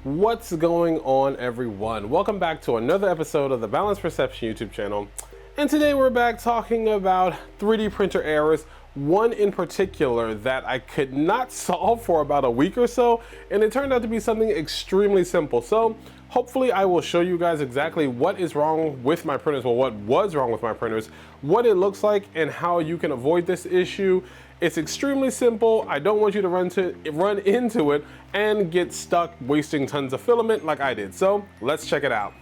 What's going on, everyone? Welcome back to another episode of the Boundless Perception YouTube channel. And today we're back talking about 3D printer errors, one in particular that I could not solve for about a week or so, and it turned out to be something extremely simple. So hopefully I will show you guys exactly what is wrong with my printers, well, what was wrong with my printers, what it looks like, and how you can avoid this issue. It's extremely simple. I don't want you to run into it and get stuck wasting tons of filament like I did. So let's check it out.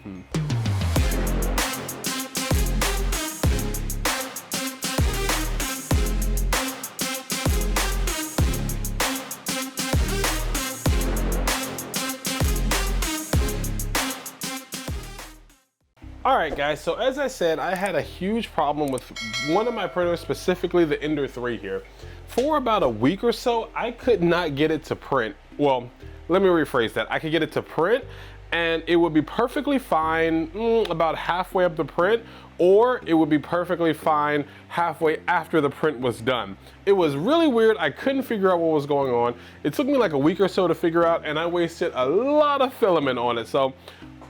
Alright guys, so as I said, I had a huge problem with one of my printers, specifically the Ender 3 here. For about a week or so, I could not get it to print. Well, let me rephrase that. I could get it to print and it would be perfectly fine about halfway up the print, or it would be perfectly fine halfway after the print was done. It was really weird. I couldn't figure out what was going on. It took me like a week or so to figure out, and I wasted a lot of filament on it. So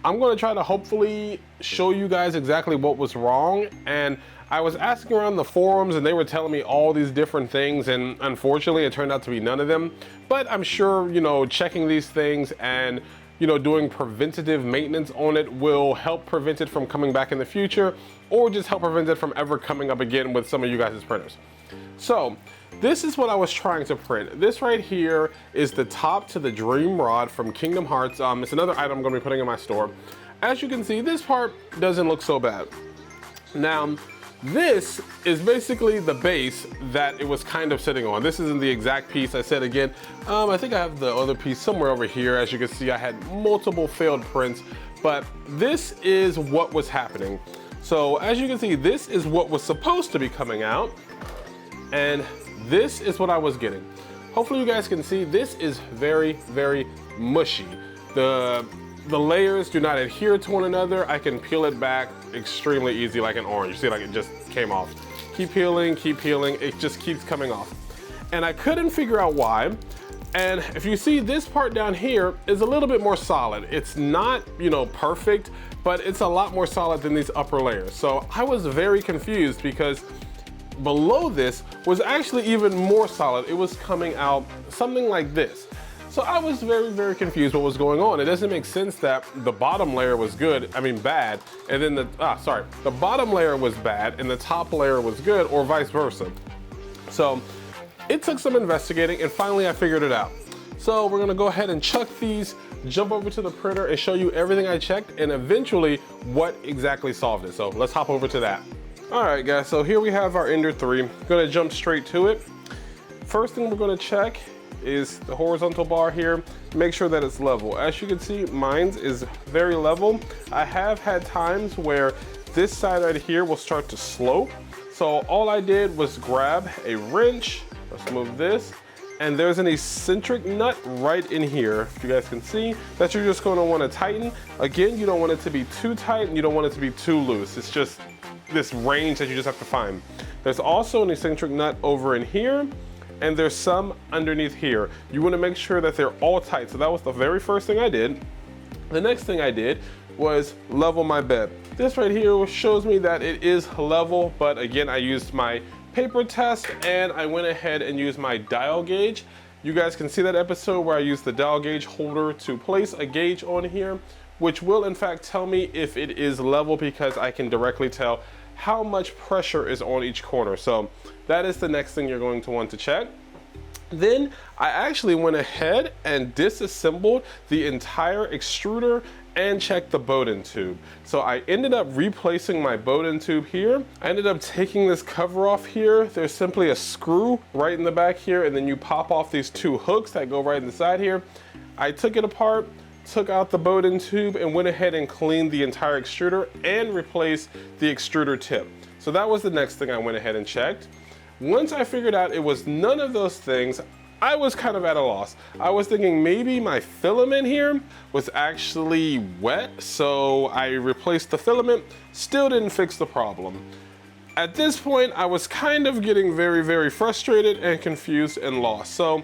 I'm gonna try to hopefully show you guys exactly what was wrong. And I was asking around the forums and they were telling me all these different things, and unfortunately it turned out to be none of them. But I'm sure, you know, checking these things and, you know, doing preventative maintenance on it will help prevent it from coming back in the future, or just help prevent it from ever coming up again with some of you guys' printers. So this is what I was trying to print. This right here is the top to the Dream Rod from Kingdom Hearts. It's another item I'm gonna be putting in my store. As you can see, this part doesn't look so bad. Now, this is basically the base that it was kind of sitting on. This isn't the exact piece. I said again, I think I have the other piece somewhere over here. As you can see, I had multiple failed prints, but this is what was happening. So as you can see, this is what was supposed to be coming out, and this is what I was getting. Hopefully you guys can see this is very, very mushy. The layers do not adhere to one another. I can peel it back extremely easy like an orange. You see, like it just came off. Keep peeling, it just keeps coming off. And I couldn't figure out why. And if you see, this part down here is a little bit more solid. It's not, you know, perfect, but it's a lot more solid than these upper layers. So I was very confused because below this was actually even more solid. It was coming out something like this. So I was very, very confused what was going on. It doesn't make sense that the bottom layer was bad, and then the bottom layer was bad and the top layer was good, or vice versa. So it took some investigating, and finally I figured it out. So we're gonna go ahead and chuck these, jump over to the printer and show you everything I checked and eventually what exactly solved it. So let's hop over to that. All right guys, so here we have our Ender 3. I'm gonna jump straight to it. First thing we're gonna check is the horizontal bar here. Make sure that it's level. As you can see, mine's is very level. I have had times where this side right here will start to slope. So all I did was grab a wrench, let's move this, and there's an eccentric nut right in here, if you guys can see, that you're just gonna wanna tighten. Again, you don't want it to be too tight and you don't want it to be too loose. It's just this range that you just have to find. There's also an eccentric nut over in here, and there's some underneath here. You wanna make sure that they're all tight. So that was the very first thing I did. The next thing I did was level my bed. This right here shows me that it is level, but again, I used my paper test and I went ahead and used my dial gauge. You guys can see that episode where I used the dial gauge holder to place a gauge on here, which will in fact tell me if it is level, because I can directly tell how much pressure is on each corner. So that is the next thing you're going to want to check. Then I actually went ahead and disassembled the entire extruder and checked the Bowden tube. So I ended up replacing my Bowden tube here. I ended up taking this cover off here. There's simply a screw right in the back here, and then you pop off these two hooks that go right in the side here. I took it apart, took out the Bowden tube, and went ahead and cleaned the entire extruder and replaced the extruder tip. So that was the next thing I went ahead and checked. Once I figured out it was none of those things, I was kind of at a loss. I was thinking maybe my filament here was actually wet, so I replaced the filament, still didn't fix the problem. At this point, I was kind of getting very, very frustrated and confused and lost. So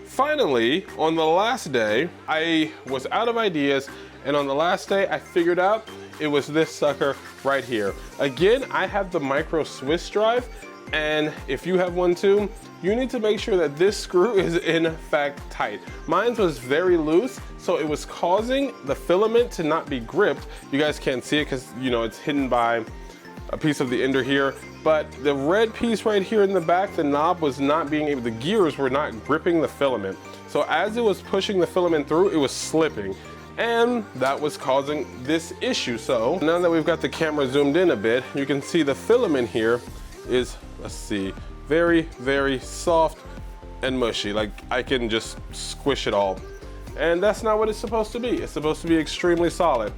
finally, on the last day, I was out of ideas, and on the last day, I figured out it was this sucker right here. Again, I have the micro Swiss drive, and if you have one too, you need to make sure that this screw is in fact tight. Mine was very loose, so it was causing the filament to not be gripped. You guys can't see it because, you know, it's hidden by a piece of the ender here, but the red piece right here in the back, the knob was not being able, the gears were not gripping the filament. So as it was pushing the filament through, it was slipping, and that was causing this issue. So now that we've got the camera zoomed in a bit, you can see the filament here is, let's see, very, very soft and mushy. Like I can just squish it all. And that's not what it's supposed to be. It's supposed to be extremely solid.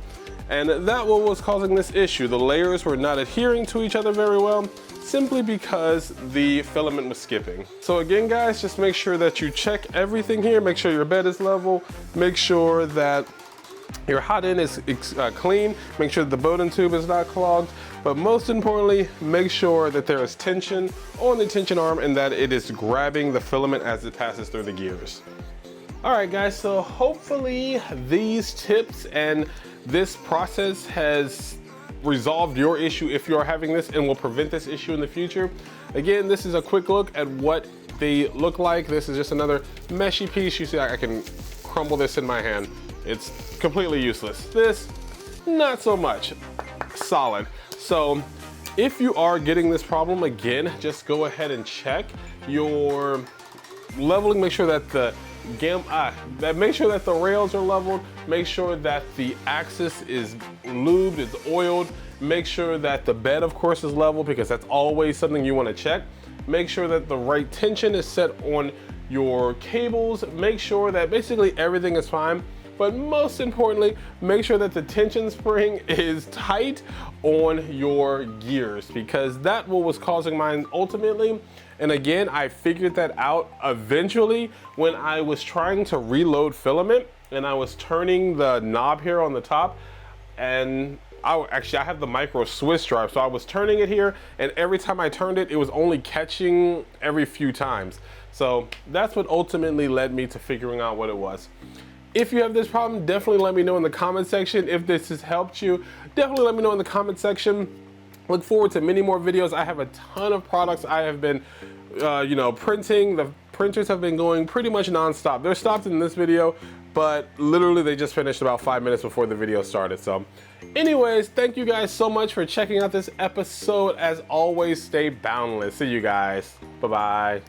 And that was causing this issue. The layers were not adhering to each other very well, simply because the filament was skipping. So again, guys, just make sure that you check everything here. Make sure your bed is level. Make sure that your hot end is clean. Make sure that the Bowden tube is not clogged. But most importantly, make sure that there is tension on the tension arm and that it is grabbing the filament as it passes through the gears. All right, guys, so hopefully these tips and this process has resolved your issue if you are having this and will prevent this issue in the future. Again, this is a quick look at what they look like. This is just another meshy piece. You see, I can crumble this in my hand. It's completely useless. This, not so much. Solid. So if you are getting this problem, again, just go ahead and check your leveling. Make sure that the make sure that the rails are leveled. Make sure that the axis is lubed, it's oiled. Make sure that the bed, of course, is level, because that's always something you want to check. Make sure that the right tension is set on your cables. Make sure that basically everything is fine. But most importantly, make sure that the tension spring is tight on your gears, because that was causing mine ultimately. And again, I figured that out eventually when I was trying to reload filament and I was turning the knob here on the top, and I have the micro Swiss drive, so I was turning it here, and every time I turned it, it was only catching every few times. So that's what ultimately led me to figuring out what it was. If you have this problem, definitely let me know in the comment section. If this has helped you, definitely let me know in the comment section. Look forward to many more videos. I have a ton of products I have been, printing. The printers have been going pretty much non-stop. They're stopped in this video, but literally they just finished about 5 minutes before the video started. So anyways, thank you guys so much for checking out this episode. As always, stay boundless. See you guys. Bye-bye.